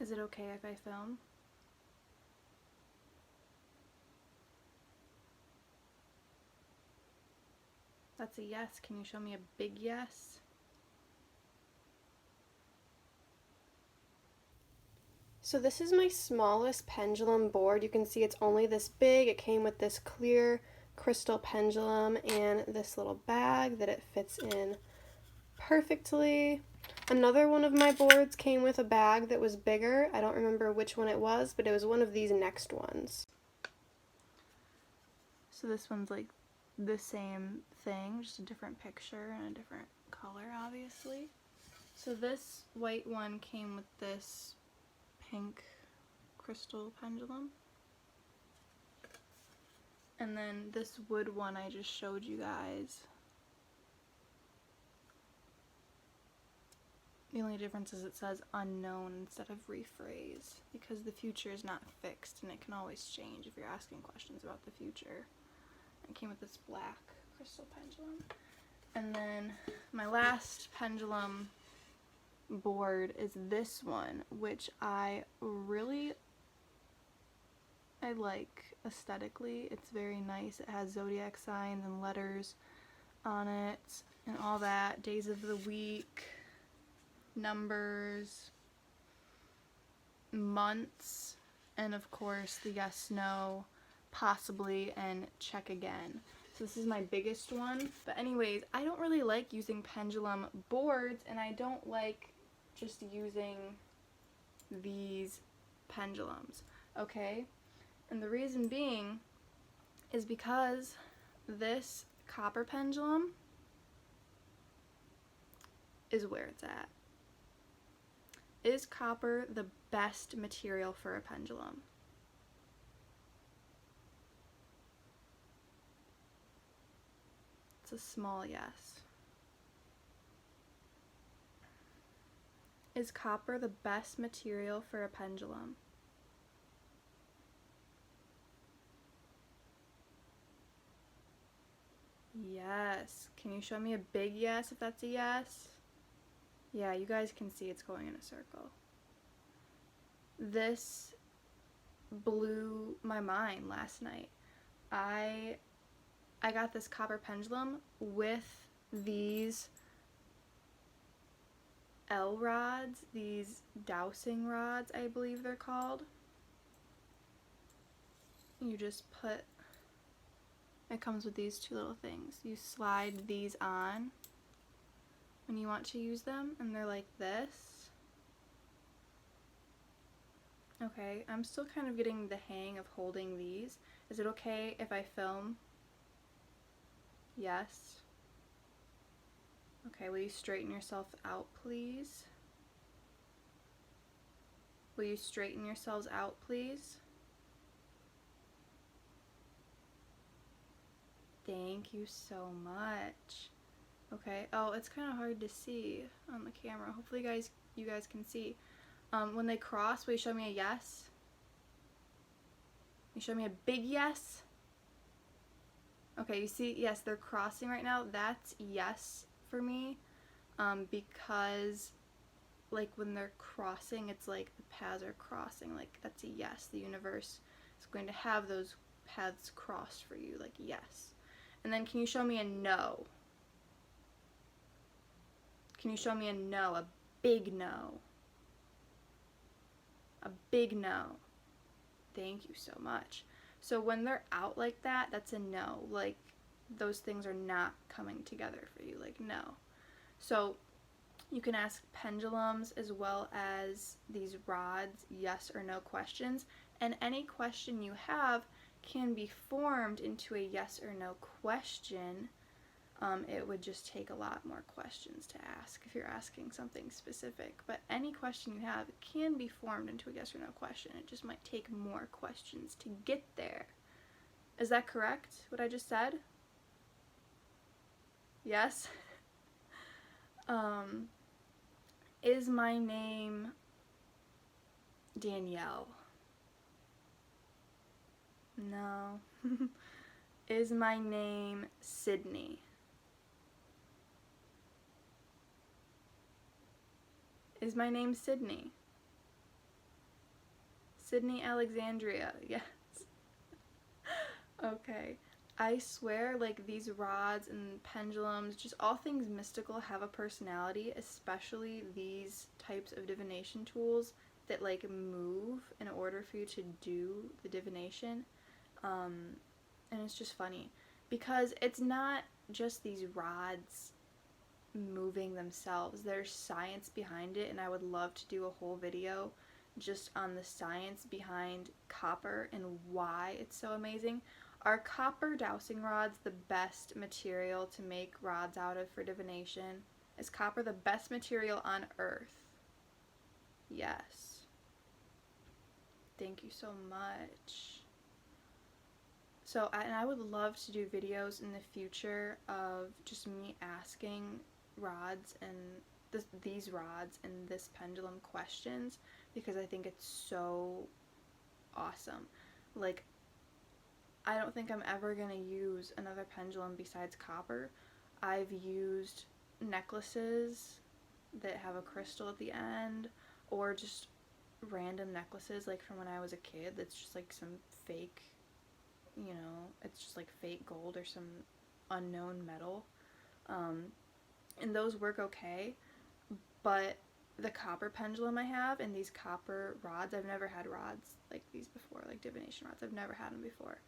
Is it okay if I film? That's a yes. Can you show me a big yes? So this is my smallest pendulum board. You can see it's only this big. It came with this clear crystal pendulum and this little bag that it fits in perfectly. Another one of my boards came with a bag that was bigger. I don't remember which one it was, but it was one of these next ones. So this one's like the same thing, just a different picture and a different color, obviously. So this white one came with this pink crystal pendulum. And then this wood one I just showed you guys. The only difference is it says unknown instead of rephrase, because the future is not fixed and it can always change if you're asking questions about the future. It came with this black crystal pendulum. And then my last pendulum board is this one, which I like aesthetically. It's very nice. It has zodiac signs and letters on it and all that, days of the week, numbers, months, and of course the yes, no, possibly, and check again. So this is my biggest one. But anyways, I don't really like using pendulum boards, and I don't like just using these pendulums, okay? And the reason being is because this copper pendulum is where it's at. Is copper the best material for a pendulum? It's a small yes. Is copper the best material for a pendulum? Yes. Can you show me a big yes if that's a yes? Yeah, you guys can see it's going in a circle. This blew my mind last night. I got this copper pendulum with these L rods, these dowsing rods, I believe they're called. You just put, it comes with these two little things. You slide these on when you want to use them, and they're like this. Okay, I'm still kind of getting the hang of holding these. Is it okay if I film? Yes. Okay, will you straighten yourself out, please? Will you straighten yourselves out, please? Thank you so much. Okay, oh, it's kind of hard to see on the camera. Hopefully you guys can see. When they cross, will you show me a yes? You show me a big yes? Okay, you see, yes, they're crossing right now. That's yes for me, because like when they're crossing, it's like the paths are crossing. Like that's a yes. The universe is going to have those paths crossed for you, like yes. And then can you show me a no? Can you show me a no, a big no? A big no. Thank you so much. So when they're out like that, that's a no. Like those things are not coming together for you, like no. So you can ask pendulums as well as these rods yes or no questions, and any question you have can be formed into a yes or no question. It would just take a lot more questions to ask if you're asking something specific, but any question you have can be formed into a yes or no question. It just might take more questions to get there. Is that correct, what I just said? Yes? Is my name Danielle? No. Is my name Sydney? Is my name Sydney? Sydney Alexandria. Yes. Okay. I swear, like, these rods and pendulums, just all things mystical, have a personality, especially these types of divination tools that, like, move in order for you to do the divination. And it's just funny because it's not just these rods moving themselves. There's science behind it, and I would love to do a whole video just on the science behind copper and why it's so amazing. Are copper dowsing rods the best material to make rods out of for divination? Is copper the best material on earth? Yes. Thank you so much. So, and I would love to do videos in the future of just me asking rods and these rods and this pendulum questions, because I think it's so awesome. Like, I don't think I'm ever going to use another pendulum besides copper. I've used necklaces that have a crystal at the end, or just random necklaces like from when I was a kid that's just like some fake, you know, it's just like fake gold or some unknown metal. And those work okay, but the copper pendulum I have and these copper rods, I've never had rods like these before, like divination rods. I've never had them before.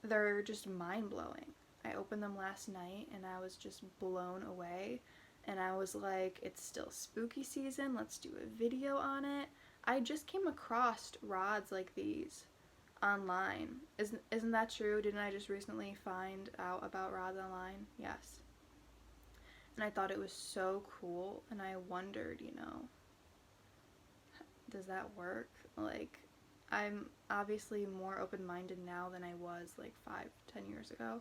They're just mind-blowing. I opened them last night and I was just blown away, and I was like, it's still spooky season, let's do a video on it. I just came across rods like these online. Isn't that true? Didn't I just recently find out about rods online? Yes. And I thought it was so cool, and I wondered, you know, does that work? Like, I'm obviously more open-minded now than I was like 5-10 years ago.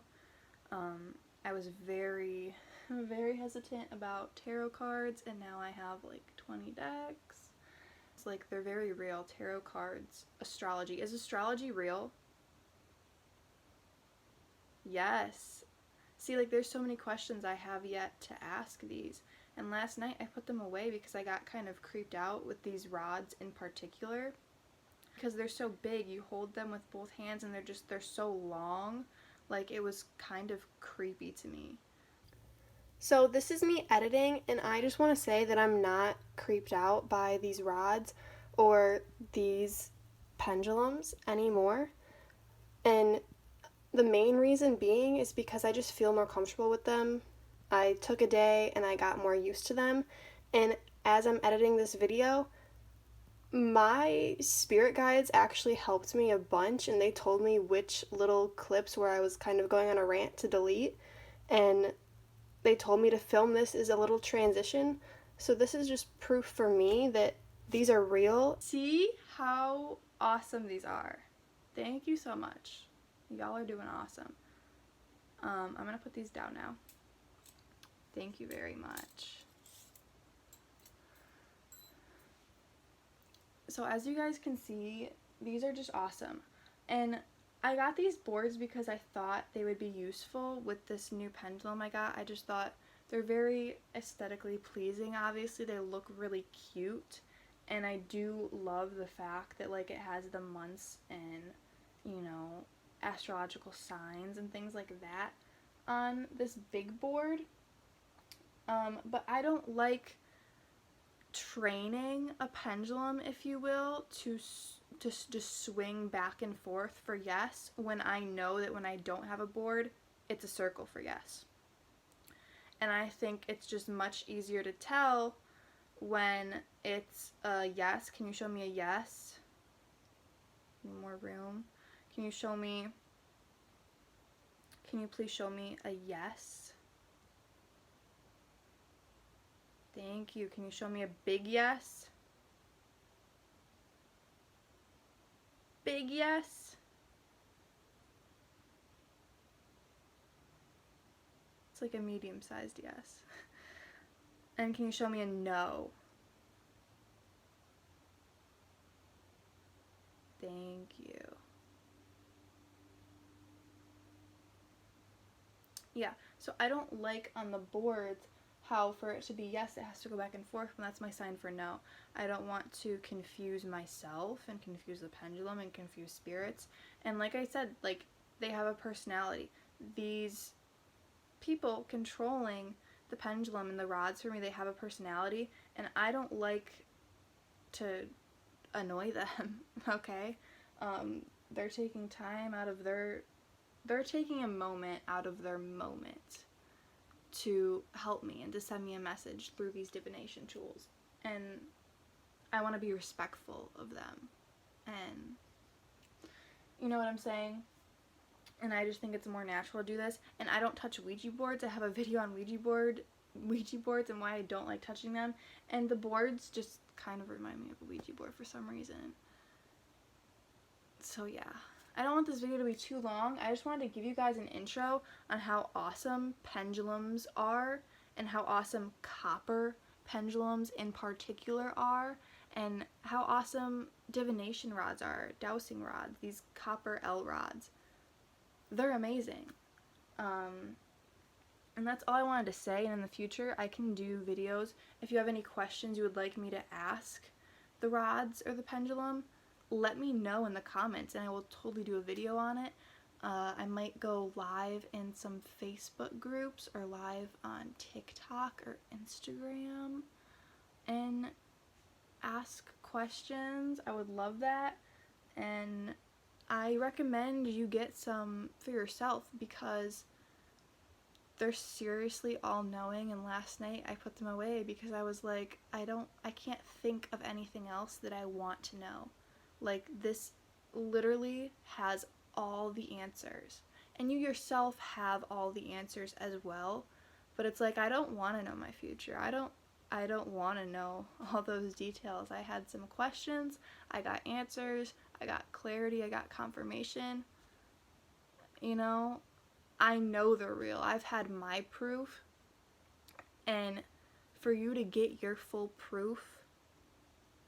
I was very, very hesitant about tarot cards, and now I have like 20 decks. It's like, they're very real. Tarot cards, astrology. Is astrology real? Yes. See, like, there's so many questions I have yet to ask these. And last night I put them away because I got kind of creeped out with these rods in particular. Because they're so big, you hold them with both hands and they're so long. Like, it was kind of creepy to me. So this is me editing, and I just want to say that I'm not creeped out by these rods or these pendulums anymore. And the main reason being is because I just feel more comfortable with them. I took a day and I got more used to them. And as I'm editing this video, my spirit guides actually helped me a bunch, and they told me which little clips where I was kind of going on a rant to delete. And they told me to film this as a little transition. So this is just proof for me that these are real. See how awesome these are. Thank you so much. Y'all are doing awesome. I'm going to put these down now. Thank you very much. So as you guys can see, these are just awesome. And I got these boards because I thought they would be useful with this new pendulum I got. I just thought they're very aesthetically pleasing. Obviously, they look really cute. And I do love the fact that, like, it has the months and, you know, astrological signs and things like that on this big board. But I don't like training a pendulum, if you will, to just swing back and forth for yes, when I know that when I don't have a board, it's a circle for yes. And I think it's just much easier to tell when it's a yes. Can you show me a yes? Need more room. Can you please show me a yes? Thank you. Can you show me a big yes? Big yes? It's like a medium-sized yes. And can you show me a no? Thank you. Yeah, so I don't like on the boards how for it to be yes, it has to go back and forth, and that's my sign for no. I don't want to confuse myself and confuse the pendulum and confuse spirits. And like I said, like, they have a personality. These people controlling the pendulum and the rods for me, they have a personality, and I don't like to annoy them, okay? They're taking time out of they're taking a moment out of their moment to help me and to send me a message through these divination tools. And I want to be respectful of them. And you know what I'm saying? And I just think it's more natural to do this. And I don't touch Ouija boards. I have a video on Ouija boards and why I don't like touching them. And the boards just kind of remind me of a Ouija board for some reason. So yeah. I don't want this video to be too long. I just wanted to give you guys an intro on how awesome pendulums are and how awesome copper pendulums in particular are, and how awesome divination rods are, dowsing rods, these copper L rods. They're amazing. And that's all I wanted to say, and in the future I can do videos. If you have any questions you would like me to ask the rods or the pendulum, let me know in the comments and I will totally do a video on it. I might go live in some Facebook groups or live on TikTok or Instagram and ask questions. I would love that. And I recommend you get some for yourself because they're seriously all-knowing, and last night I put them away because I was like, I can't think of anything else that I want to know. Like, this literally has all the answers. And you yourself have all the answers as well. But it's like, I don't want to know my future. I don't want to know all those details. I had some questions. I got answers. I got clarity. I got confirmation. You know, I know they're real. I've had my proof. And for you to get your full proof,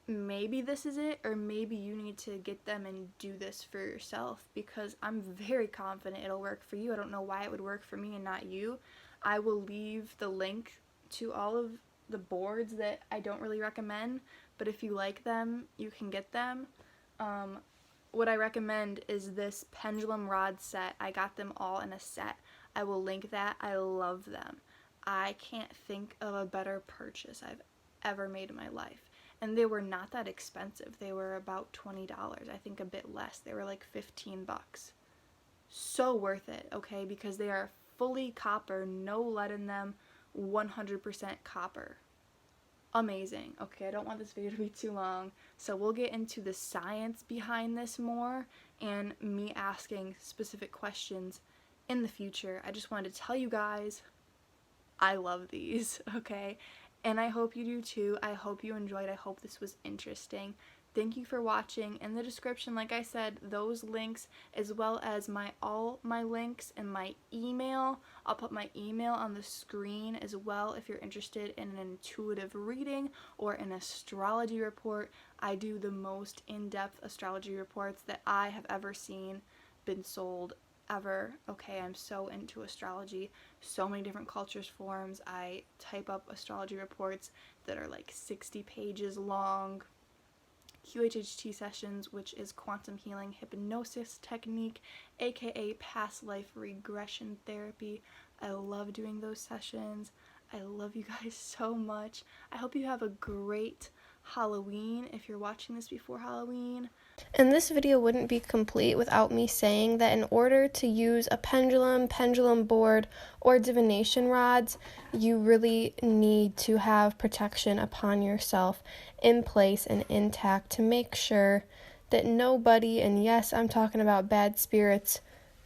maybe this is it, or maybe you need to get them and do this for yourself, because I'm very confident it'll work for you. I don't know why it would work for me and not you. I will leave the link to all of the boards that I don't really recommend, but if you like them, you can get them. What I recommend is this pendulum rod set. I got them all in a set. I will link that. I love them. I can't think of a better purchase I've ever made in my life. And they were not that expensive. They were about $20. I think a bit less. They were like 15 bucks. So worth it, okay? Because they are fully copper, no lead in them, 100% copper. Amazing. Okay, I don't want this video to be too long, so we'll get into the science behind this more and me asking specific questions in the future. I just wanted to tell you guys I love these, okay? And I hope you do too. I hope you enjoyed. I hope this was interesting. Thank you for watching. In the description, like I said, those links as well as all my links and my email. I'll put my email on the screen as well if you're interested in an intuitive reading or an astrology report. I do the most in-depth astrology reports that I have ever seen been sold ever. Okay, I'm so into astrology. So many different cultures, forms. I type up astrology reports that are like 60 pages long. qhht sessions, which is quantum healing hypnosis technique, aka past life regression therapy. I love doing those sessions. I love you guys so much. I hope you have a great Halloween if you're watching this before Halloween. And this video wouldn't be complete without me saying that in order to use a pendulum board, or divination rods, you really need to have protection upon yourself in place and intact to make sure that nobody, and yes, I'm talking about bad spirits,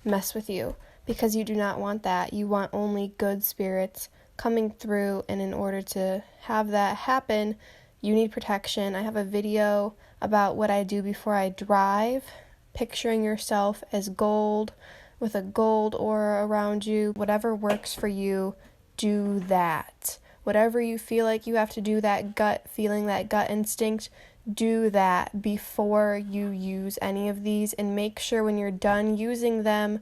mess with you, because you do not want that. You want only good spirits coming through, and in order to have that happen, you need protection. I have a video about what I do before I drive, picturing yourself as gold with a gold aura around you. Whatever works for you, do that. Whatever you feel like you have to do, that gut feeling, that gut instinct, do that before you use any of these, and make sure when you're done using them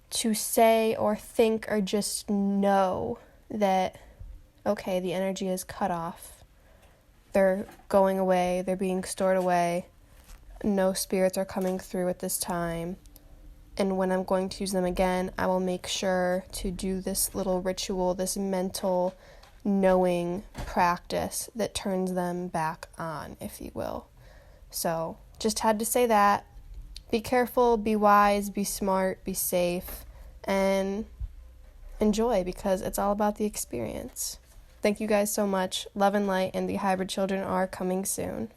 to say or think or just know that okay, the energy is cut off. They're going away, they're being stored away. No spirits are coming through at this time. And when I'm going to use them again, I will make sure to do this little ritual, this mental knowing practice that turns them back on, if you will. So, just had to say that. Be careful, be wise, be smart, be safe, and enjoy, because it's all about the experience. Thank you guys so much. Love and light, and the hybrid children are coming soon.